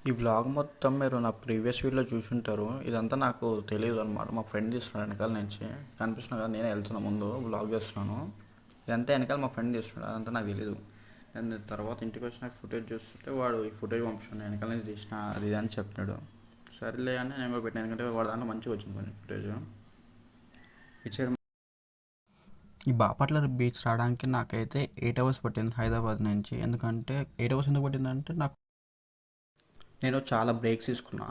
ఈ వ్లాగ్ మొత్తం మీరు నా ప్రీవియస్ వీడియోలో చూసుంటారు. ఇదంతా నాకు తెలియదు అనమాట. మా ఫ్రెండ్ తీస్తున్నాడు వెనకాల నుంచి. కనిపిస్తున్నా కదా, నేనే వెళ్తున్నా ముందు వ్లాగ్ చేస్తున్నాను. ఇదంతా వెనకాల మా ఫ్రెండ్ తీస్తున్నాడు, అదంతా నాకు తెలియదు. నేను తర్వాత ఇంటికి వచ్చిన ఫుటేజ్ చూస్తుంటే వాడు ఈ ఫుటేజ్ పంపించాడు, వెనకాల నుంచి తీసిన అది ఇది అని చెప్పినాడు. సరేలే అని నేను కూడా పెట్టాను, ఎందుకంటే వాడు దాంట్లో మంచిగా వచ్చింది కొంచెం ఫుటేజ్ ఇచ్చాడు. ఈ బాపట్ల బీచ్ రావడానికి నాకైతే 8 అవర్స్ పట్టింది హైదరాబాద్ నుంచి. ఎందుకంటే 8 అవర్స్ ఎందుకు పట్టిందంటే నేను చాలా బ్రేక్స్ తీసుకున్నా,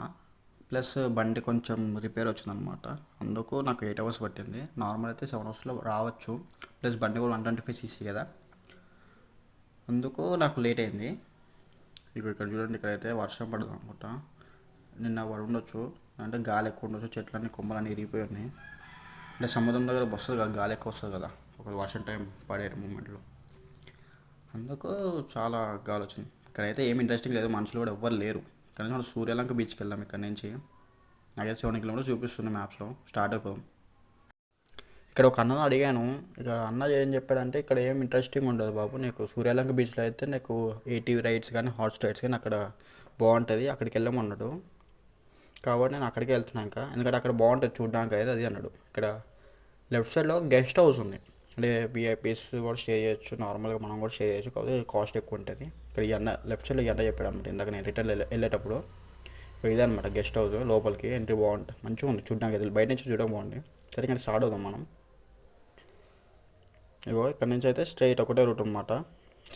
ప్లస్ బండి కొంచెం రిపేర్ వచ్చిందనమాట. అందుకు నాకు 8 అవర్స్ పట్టింది. నార్మల్ అయితే 7 అవర్స్లో రావచ్చు. ప్లస్ బండి కూడా 125cc కదా, అందుకు నాకు లేట్ అయింది. ఇక్కడ చూడండి, ఇక్కడైతే వర్షం పడదు అనుకుంటా. నిన్న పడి ఉండొచ్చు, అంటే గాలి ఎక్కువ ఉండొచ్చు, చెట్లన్నీ కొమ్మలన్నీ ఇరిగిపోయి ఉన్నాయి. అంటే సముద్రం దగ్గర వస్తుంది కదా, గాలి ఎక్కువ వస్తుంది కదా ఒక వర్షం టైం పడే మూమెంట్లో, అందుకు చాలా గాలి వచ్చింది. ఇక్కడైతే ఏమి ఇంట్రెస్టింగ్ లేదు, మనుషులు కూడా ఎవ్వరు లేరు. కానీ మనం సూర్యలంక బీచ్కి వెళ్దాం ఇక్కడ నుంచి. నాకైతే 7 కిలోమీటర్స్ చూపిస్తుంది మ్యాప్స్లో. స్టార్ట్ అయిపోదాం. ఇక్కడ ఒక అన్నను అడిగాను, ఇక అన్న ఏం చెప్పాడంటే ఇక్కడ ఏం ఇంట్రెస్టింగ్ ఉండదు బాబు, నీకు సూర్యలంక బీచ్లో అయితే నీకు ఏటీవీ రైడ్స్ కానీ హార్స్ రైడ్స్ కానీ అక్కడ బాగుంటుంది, అక్కడికి వెళ్ళమన్నాడు. కాబట్టి నేను అక్కడికి వెళ్తున్నాను ఇంకా, ఎందుకంటే అక్కడ బాగుంటుంది చూడడానికి అయితే అది అన్నాడు. ఇక్కడ లెఫ్ట్ సైడ్లో గెస్ట్ హౌస్ ఉంది, అంటే విఐపీస్ కూడా స్టే చేయొచ్చు, నార్మల్గా మనం కూడా స్టే చేయొచ్చు, కాకపోతే కాస్ట్ ఎక్కువ ఉంటుంది. ఇక్కడ ఈ అన్న లెఫ్ట్ సైడ్లో ఈ అన్న చెప్పాడు అనమాట ఇందాక నేను రిటర్న్ వెళ్ళేటప్పుడు. ఇదే అనమాట గెస్ట్ హౌస్, లోపలికి ఎంట్రీ బాగుంటుంది, మంచిగా ఉంది చూడడానికి అయితే, బయట నుంచి చూడడానికి బాగుంది. సరే ఇక్కడ స్టార్ట్ అవుదాం మనం. ఇగో ఇక్కడ నుంచి అయితే స్ట్రైట్ ఒకటే రూట్ అనమాట.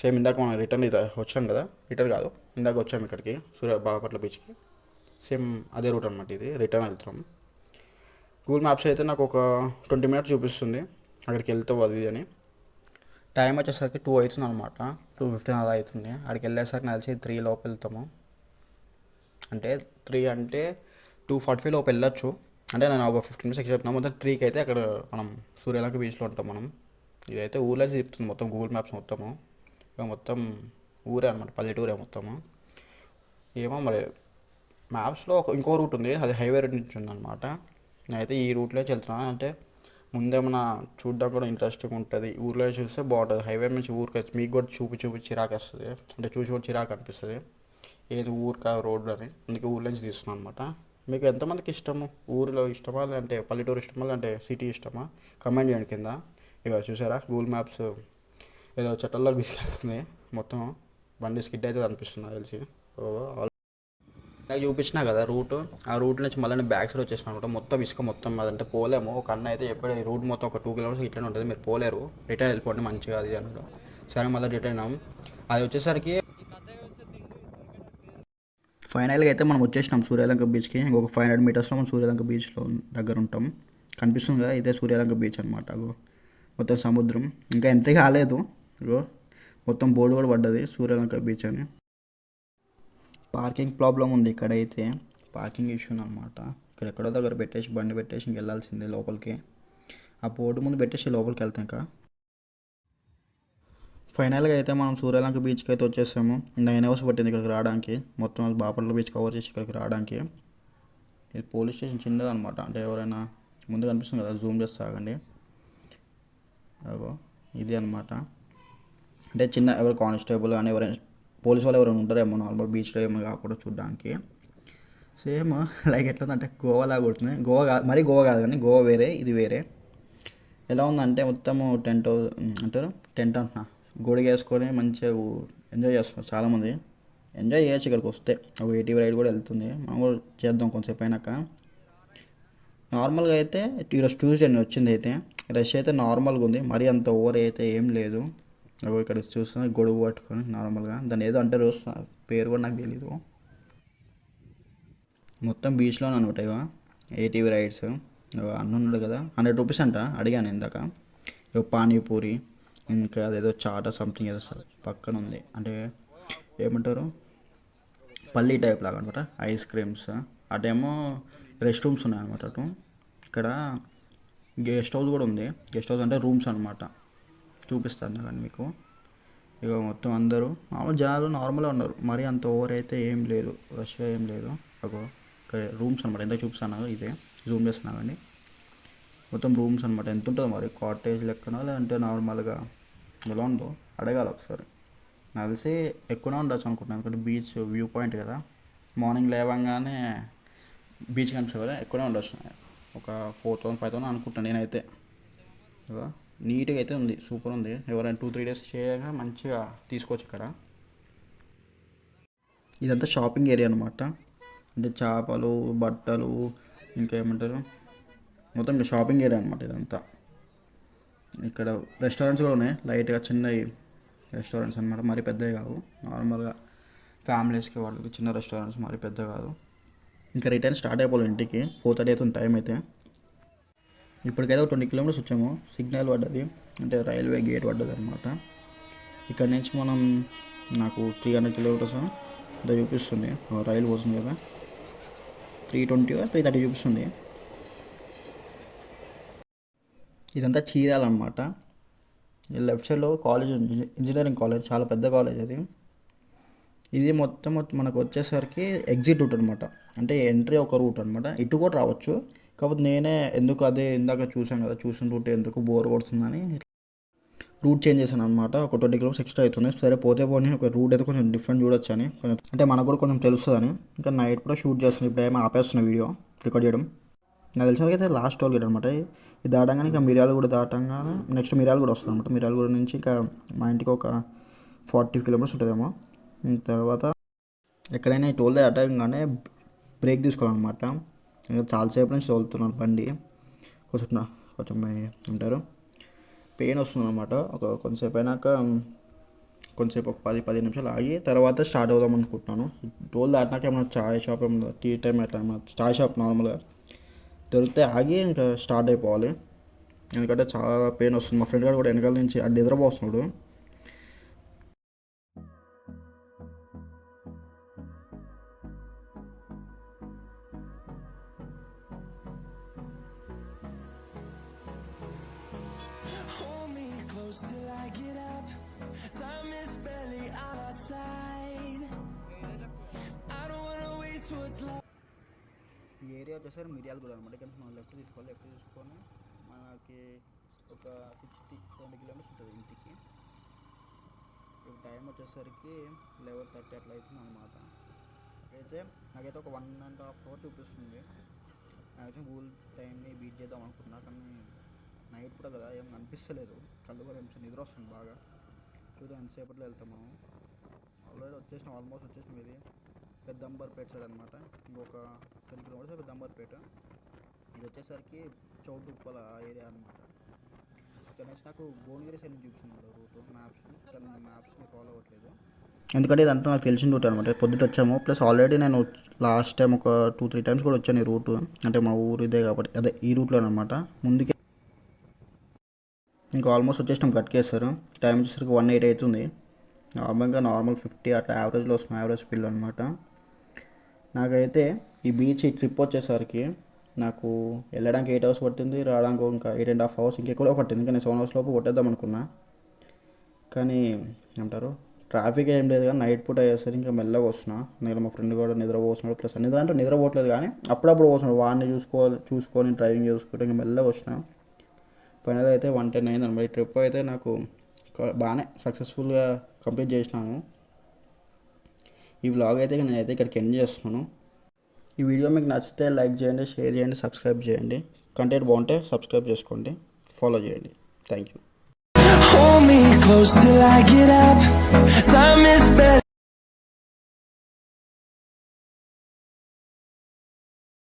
సేమ్ ఇందాక మనం రిటర్న్ ఇది వచ్చాం కదా, రిటర్న్ కాదు ఇందాక వచ్చాము ఇక్కడికి బాపట్ల బీచ్కి, సేమ్ అదే రూట్ అనమాట. ఇది రిటర్న్ వెళ్తున్నాం. గూగుల్ మ్యాప్స్ అయితే నాకు ఒక 20 మినిట్స్ చూపిస్తుంది అక్కడికి వెళ్తావు అది అని. టైం వచ్చేసరికి 2 అవుతుంది అనమాట, 2:15 అలా అవుతుంది. అక్కడికి వెళ్ళేసరికి నలిసి 3 లోపు వెళ్తాము. అంటే 3 అంటే 2:45 లోపు వెళ్ళొచ్చు. అంటే నేను ఒక 15 మినిట్స్ ఎక్స్ట్రా చెప్తున్నాను. మొత్తం 3కి అయితే అక్కడ మనం సూర్యలంక బీచ్లో ఉంటాం మనం. ఇదైతే ఊళ్ళో చెప్తుంది మొత్తం గూగుల్ మ్యాప్స్ మొత్తము. ఇక మొత్తం ఊరే అనమాట, పల్లెటూరే మొత్తము. ఏమో మరి మ్యాప్స్లో ఇంకో రూట్ ఉంది, అది హైవే రూట్ నుంచి ఉందన్నమాట. నేనైతే ఈ రూట్లో వెళ్తున్నాను, అంటే ముందేమన్నా చూడడానికి కూడా ఇంట్రెస్టింగ్ ఉంటుంది. ఊర్లో చూస్తే బాగుంటుంది, హైవే నుంచి ఊరికి వచ్చి మీకు కూడా చూపి చిరాకు వస్తుంది, అంటే చూసి కూడా చిరాకు అనిపిస్తుంది. ఏది ఊరికా రోడ్డు అని, అందుకే ఊర్లో నుంచి తీస్తున్నాను అనమాట. మీకు ఎంతమందికి ఇష్టము, ఊరిలో ఇష్టమా లేదంటే పల్లెటూరు ఇష్టమా లేదంటే సిటీ ఇష్టమా, కమెంట్ చేయండి కింద. ఇక చూసారా గూగుల్ మ్యాప్స్ ఏదో చెట్టల్లోకి తీసుకెళ్తుంది, మొత్తం బండి స్కిడ్ అయితే అనిపిస్తుంది తెలిసి. నాకు చూపించినా కదా రూట్, ఆ రూట్ నుంచి మళ్ళీ నేను బ్యాక్ సైడ్ వచ్చేసిన అనమాట. మొత్తం ఇసుక మొత్తం, అదంటే పోలేము. ఒక అన్న అయితే ఎప్పుడు ఈ రూట్ మొత్తం ఒక 2 కిలోమీటర్స్ ఇట్లనే ఉంటుంది, మీరు పోలేరు, రిటర్న్ వెళ్ళిపోండి మంచిగా అది అన్నాడు. సరే మళ్ళీ రిటర్న్ అయినాం. అది వచ్చేసరికి ఫైనల్గా అయితే మనం వచ్చేసినాం సూర్యలంక బీచ్కి. ఇంకొక 500 మీటర్స్లో మనం సూర్యలంక బీచ్లో దగ్గర ఉంటాం. కనిపిస్తుంది కదా, ఇదే సూర్యలంక బీచ్ అనమాట. మొత్తం సముద్రం, ఇంకా ఎంట్రీ కాలేదు. ఇగో మొత్తం బోర్డు కూడా పడ్డది సూర్యలంక బీచ్ అని. పార్కింగ్ ప్రాబ్లం ఉంది ఇక్కడైతే, పార్కింగ్ ఇష్యూ అనమాట. ఇక్కడ ఎక్కడో దగ్గర పెట్టేసి బండి పెట్టేసి ఇంక వెళ్ళాల్సిందే లోపలికి. ఆ బోర్డు ముందు పెట్టేసి లోపలికి వెళ్తాం ఇంకా. ఫైనల్గా అయితే మనం సూర్యలంక బీచ్కి అయితే వచ్చేసాము. 9 అవర్స్ పట్టింది ఇక్కడికి రావడానికి, మొత్తం బాపట్ల బీచ్ కవర్ చేసి ఇక్కడికి రావడానికి. ఇది పోలీస్ స్టేషన్ చిన్నది అనమాట, అంటే ఎవరైనా ముందు కనిపిస్తుంది కదా, జూమ్ చేసి సాగండి. అగో ఇది అనమాట, అంటే చిన్న ఎవరు కానిస్టేబుల్ కానీ ఎవరైనా పోలీస్ వాళ్ళు ఎవరైనా ఉంటారేమో నార్మల్ బీచ్లో ఏమో కాకుండా చూడడానికి. సేమ్ లైక్ ఎట్లా ఉందంటే గోవా లాగా ఉంటుంది. గోవా కాదు, మరీ గోవా కాదు కానీ గోవా వేరే ఇది వేరే. ఎలా ఉందంటే మొత్తము టెంట్ అంటారు, టెంట్ అంటున్నా, గొడుగు వేసుకొని మంచిగా ఎంజాయ్ చేస్తున్నారు చాలామంది. ఎంజాయ్ చేయొచ్చు ఇక్కడికి వస్తే. ఒక ఏటీవీ రైడ్ కూడా వెళ్తుంది, మనం కూడా చేద్దాం కొంతసేపు అయినాక. నార్మల్గా అయితే ఈరోజు ట్యూస్డే వచ్చింది అయితే, రష్ అయితే నార్మల్గా ఉంది, మరీ అంత ఓవర్ అయితే ఏం లేదు. ఇక్కడ చూస్తున్నా గొడుగు పట్టుకొని నార్మల్గా, దాన్ని ఏదో అంటారు పేరు కూడా నాకు తెలీదు. మొత్తం బీచ్లోనే అనమాట. ఇక ఏటీవీ రైడ్స్ అన్న ఉన్నాడు కదా, 100 రూపీస్ అంట, అడిగాను ఇందాక. ఇక పానీపూరి, ఇంకా అదేదో చాట సంథింగ్ ఏదో పక్కన ఉంది, అంటే ఏమంటారు పల్లీ టైప్ లాగా అనమాట, ఐస్ క్రీమ్స్. అటేమో రెస్ట్ రూమ్స్ ఉన్నాయన్నమాట అటు. ఇక్కడ గెస్ట్ హౌస్ కూడా ఉంది, గెస్ట్ హౌస్ అంటే రూమ్స్ అనమాట, చూపిస్తాను కానీ మీకు. ఇక మొత్తం అందరూ మామూలు జనాలు నార్మల్గా ఉన్నారు, మరీ అంత ఓవర్ అయితే ఏం లేదు, రష్గా ఏం లేదు. ఒక రూమ్స్ అనమాట, ఎంత చూపిస్తాను ఇదే జూమ్ చేస్తున్నాను కానీ మొత్తం రూమ్స్ అనమాట. ఎంత ఉంటుందో మరి, కాటేజ్ లెక్కనో లేదంటే నార్మల్గా ఎలా ఉందో అడగాలి ఒకసారి. నాకు తెలిసి ఎక్కువనే ఉండొచ్చు అనుకుంటున్నాను, ఎందుకంటే బీచ్ వ్యూ పాయింట్ కదా, మార్నింగ్ లేవగానే బీచ్ కనిపిస్తుంది కదా, ఎక్కువనే ఉండొచ్చు, ఒక 4,000-5,000 అనుకుంటాను నేనైతే. ఇదిగో నీట్గా అయితే ఉంది, సూపర్ ఉంది. ఎవరైనా 2-3 డేస్ చేయగా మంచిగా తీసుకోవచ్చు ఇక్కడ. ఇదంతా షాపింగ్ ఏరియా అనమాట. అంటే చేపలు, బట్టలు, ఇంకా ఏమంటారు, మొత్తం ఇంకా షాపింగ్ ఏరియా అనమాట ఇదంతా. ఇక్కడ రెస్టారెంట్స్ కూడా ఉన్నాయి, లైట్గా చిన్నవి రెస్టారెంట్స్ అనమాట, మరీ పెద్దవి కావు, నార్మల్గా ఫ్యామిలీస్కి వాళ్ళకి చిన్న రెస్టారెంట్స్, మరీ పెద్ద కాదు. ఇంకా రిటర్న్ స్టార్ట్ అయిపోవాలి ఇంటికి, 4:30 అవుతుంది టైం అయితే. ఇప్పటికైతే ఒక 20 కిలోమీటర్స్ వచ్చాము. సిగ్నల్ పడ్డది, అంటే రైల్వే గేట్ పడ్డది అనమాట. ఇక్కడ నుంచి మనం నాకు 300 కిలోమీటర్స్ ఇంత చూపిస్తుంది, రైలు పోతుంది కదా, 320-330 చూపిస్తుంది. ఇదంతా చీరాలన్నమాట. లెఫ్ట్ సైడ్లో కాలేజ్ ఉంది, ఇంజనీరింగ్ కాలేజ్, చాలా పెద్ద కాలేజ్ అది. ఇది మొత్తం మనకు వచ్చేసరికి ఎగ్జిట్ రూట్ అనమాట, అంటే ఎంట్రీ ఒక రూట్ అనమాట. ఇటు కూడా రావచ్చు, కాకపోతే నేనే ఎందుకు అదే ఇందాక చూసాను కదా, చూసిన రూట్ ఎందుకు బోర్ కొడుతుందని రూట్ చేంజ్ చేశాను అనమాట. ఒక 20 కిలోమీటర్స్ ఎక్స్ట్రా అవుతుంది. సరే పోతే పోనీ ఒక రూట్ అయితే కొంచెం డిఫరెంట్ చూడొచ్చు అని, కొంచెం అంటే మనకు కూడా కొంచెం తెలుస్తుందని. ఇంకా నైట్ కూడా షూట్ చేస్తున్నాను, ఇప్పుడు ఏమో ఆపేస్తున్న వీడియో రికార్డ్ చేయడం. నాకు తెలిసిన అయితే లాస్ట్ టోల్ గేట్ అనమాట. ఇది దాటంగానే ఇంకా మిర్యాలగూడ దాటంగానే నెక్స్ట్ మిర్యాలగూడ వస్తుంది అనమాట. మిర్యాలగూడ నుంచి ఇంకా మా ఇంటికి ఒక 40 కిలోమీటర్స్ ఉంటుందేమో. తర్వాత ఎక్కడైనా ఈ టోల్ దాటంగానే బ్రేక్ తీసుకోవాలన్నమాట. ఇంకా చాలాసేపు నుంచి తోలుతున్నాను బండి, కొంచెం ఏమంటారు పెయిన్ వస్తుంది అనమాట. కొంతసేపు అయినాక కొంతసేపు ఒక 10-15 నిమిషాలు ఆగి తర్వాత స్టార్ట్ అవుదాం అనుకుంటున్నాను. టోల్ దాటినాక ఏమన్నా చాయ్ షాప్, ఏమన్నా టీ టైం అట్లా ఏమన్నా చాయ్ షాప్ నార్మల్గా దొరికితే ఆగి ఇంకా స్టార్ట్ అయిపోవాలి, ఎందుకంటే చాలా పెయిన్ వస్తుంది. మా ఫ్రెండ్ గారు కూడా వెనకాల నుంచి అడ్డు నిద్రపోతున్నాడు. ఈ ఏరియా వచ్చేసరికి మిర్యాలగూడ అనమాట. ఇక్కడ మనం లెఫ్ట్ తీసుకొని మనకి ఒక 60-70 కిలోమీటర్స్ ఉంటుంది ఇంటికి. ఇప్పుడు టైం వచ్చేసరికి 11:30 అట్లా అవుతుంది అనమాట. అయితే నాకైతే ఒక 1.5 అవర్ చూపిస్తుంది. మ్యాక్సిమం గూగుల్ టైంని బీట్ చేద్దాం అనుకున్నా, కానీ నైట్ కూడా కదా ఏం అనిపిస్తలేదు, కళ్ళు కూడా ఏం నిద్ర వస్తుంది బాగా. చూద్దాం ఎంతసేపట్లో వెళ్తాం మనం. ఆల్రెడీ ఆల్మోస్ట్ వచ్చేసినాం. ఇది పెద్దంబర్పేట సైడ్ అనమాట, ఇంకొక 10 కిలోమీటర్స్ పెద్దంబర్పేట. ఇది వచ్చేసరికి చౌటుప్పల ఏరియా అనమాట. ఇక్కడ నుంచి నాకు భువనగిరి సైడ్ నుంచి చూపిస్తున్నాడు రూట్ మ్యాప్స్, కానీ మ్యాప్స్ని ఫాలో అవ్వట్లేదు, ఎందుకంటే ఇదంతా నాకు తెలిసిన రూట్ అనమాట. పొద్దుట వచ్చాము, ప్లస్ ఆల్రెడీ నేను లాస్ట్ టైం ఒక 2-3 టైమ్స్ కూడా వచ్చాను ఈ రూట్, అంటే మా ఊరు ఇదే కాబట్టి అదే ఈ రూట్లో అనమాట. ముందుకే ఇంకా ఆల్మోస్ట్ వచ్చేసినాం కట్కేస్తారు. టైం వచ్చేసరికి 1:08 అవుతుంది. నార్మల్ 50 అట్లా యావరేజ్లో వస్తున్నాయి, యావరేజ్ స్పీడ్ అనమాట. నాకైతే ఈ బీచ్ ఈ ట్రిప్ వచ్చేసరికి నాకు వెళ్ళడానికి 8 అవర్స్ పట్టింది, రావడానికి ఇంకా 8.5 అవర్స్ ఇంకెక్కువ పట్టింది. ఇంకా నేను 7 అవర్స్ లోపు కొట్టేద్దాం అనుకున్నా, కానీ ఏమంటారు ట్రాఫిక్ ఏం లేదు. కానీ నైట్ పూట అయ్యేసరికి ఇంకా మెల్లగా వస్తున్నా, ఎందుకంటే మా ఫ్రెండ్ కూడా నిద్రపోతున్నాడు, ప్లస్ నిద్రపోవట్లేదు కానీ అప్పుడప్పుడు పోతున్నాడు, వాడిని చూసుకొని డ్రైవింగ్ చేసుకుంటే ఇంకా మెల్లగా వచ్చిన. ఫైనల్ అయితే 1:10 అయింది అనమాట. ఈ ట్రిప్ అయితే నాకు బాగానే సక్సెస్ఫుల్గా కంప్లీట్ చేసినాను. ఈ వ్లాగ్ అయితే నేనైతే ఇక్కడికి ఎండ్ చేస్తున్నాను. ఈ వీడియో మీకు నచ్చితే లైక్ చేయండి, షేర్ చేయండి, సబ్స్క్రైబ్ చేయండి. కంటెంట్ బాగుంటే సబ్స్క్రైబ్ చేసుకోండి, ఫాలో చేయండి. Thank you. Hold me close till I get up.